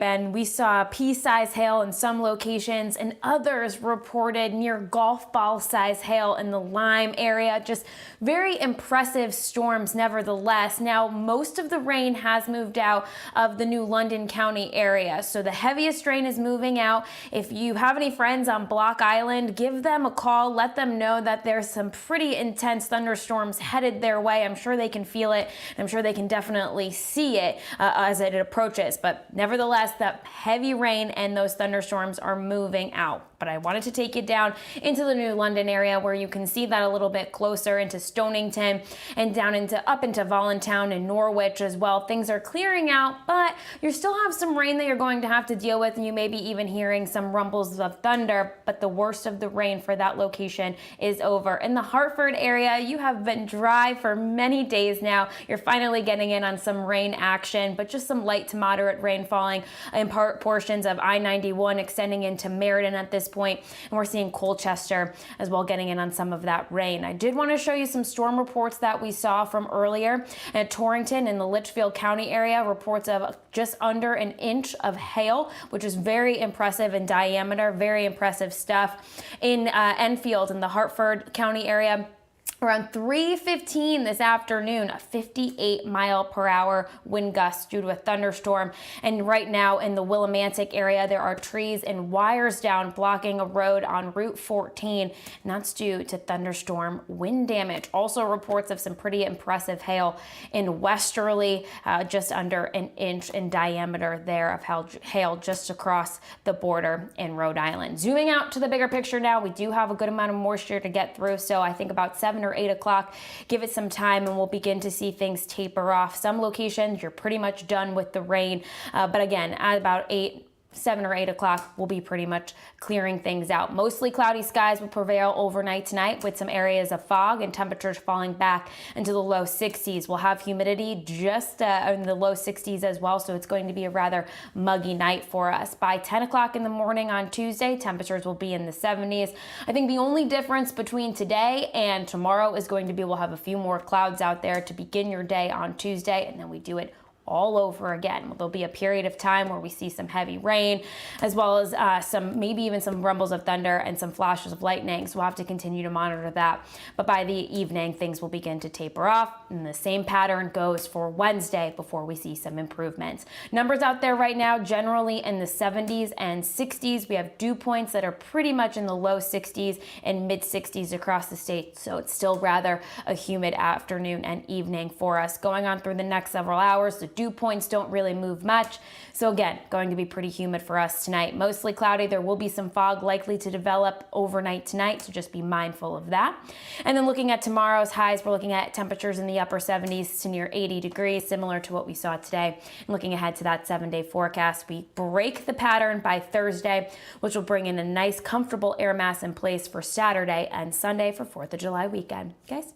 And we saw pea-sized hail in some locations, and others reported near golf ball size hail in the Lyme area. Just very impressive storms nevertheless. Now, most of the rain has moved out of the New London County area, so the heaviest rain is moving out. If you have any friends on Block Island, give them a call. Let them know that there's some pretty intense thunderstorms headed their way. I'm sure they can feel it. I'm sure they can definitely see it as it approaches, but nevertheless, that heavy rain and those thunderstorms are moving out. But I wanted to take you down into the New London area where you can see that a little bit closer into Stonington and down up into Voluntown and Norwich as well. Things are clearing out, but you still have some rain that you're going to have to deal with, and you may be even hearing some rumbles of thunder, but the worst of the rain for that location is over. In the Hartford area, you have been dry for many days now. You're finally getting in on some rain action, but just some light to moderate rain falling in portions of I-91 extending into Meriden at this point, and we're seeing Colchester as well getting in on some of that rain. I did want to show you some storm reports that we saw from earlier at Torrington in the Litchfield County area. Reports of just under an inch of hail, which is very impressive in diameter, very impressive stuff. In Enfield in the Hartford County area, around 3:15 this afternoon, a 58-mile-per-hour wind gust due to a thunderstorm. And right now in the Willimantic area, there are trees and wires down blocking a road on Route 14, and that's due to thunderstorm wind damage. Also reports of some pretty impressive hail in Westerly, just under an inch in diameter there of hail just across the border in Rhode Island. Zooming out to the bigger picture now, we do have a good amount of moisture to get through, so I think about 7 or 8 o'clock. Give it some time and we'll begin to see things taper off. Some locations you're pretty much done with the rain, but again, at about 7 or 8 o'clock, we'll be pretty much clearing things out. Mostly cloudy skies will prevail overnight tonight with some areas of fog and temperatures falling back into the low 60s. We'll have humidity just in the low 60s as well, so it's going to be a rather muggy night for us. By 10 o'clock in the morning on Tuesday, temperatures will be in the 70s. I think the only difference between today and tomorrow is going to be we'll have a few more clouds out there to begin your day on Tuesday, and then we do it all over again. There'll be a period of time where we see some heavy rain, as well as maybe even some rumbles of thunder and some flashes of lightning. So we'll have to continue to monitor that. But by the evening, things will begin to taper off. And the same pattern goes for Wednesday before we see some improvements. Numbers out there right now, generally in the 70s and 60s. We have dew points that are pretty much in the low 60s and mid 60s across the state. So it's still rather a humid afternoon and evening for us. Going on through the next several hours, the dew points don't really move much. So again, going to be pretty humid for us tonight. Mostly cloudy. There will be some fog likely to develop overnight tonight, so just be mindful of that. And then looking at tomorrow's highs, we're looking at temperatures in the upper 70s to near 80 degrees, similar to what we saw today. And looking ahead to that 7-day forecast, we break the pattern by Thursday, which will bring in a nice, comfortable air mass in place for Saturday and Sunday for 4th of July weekend. Guys?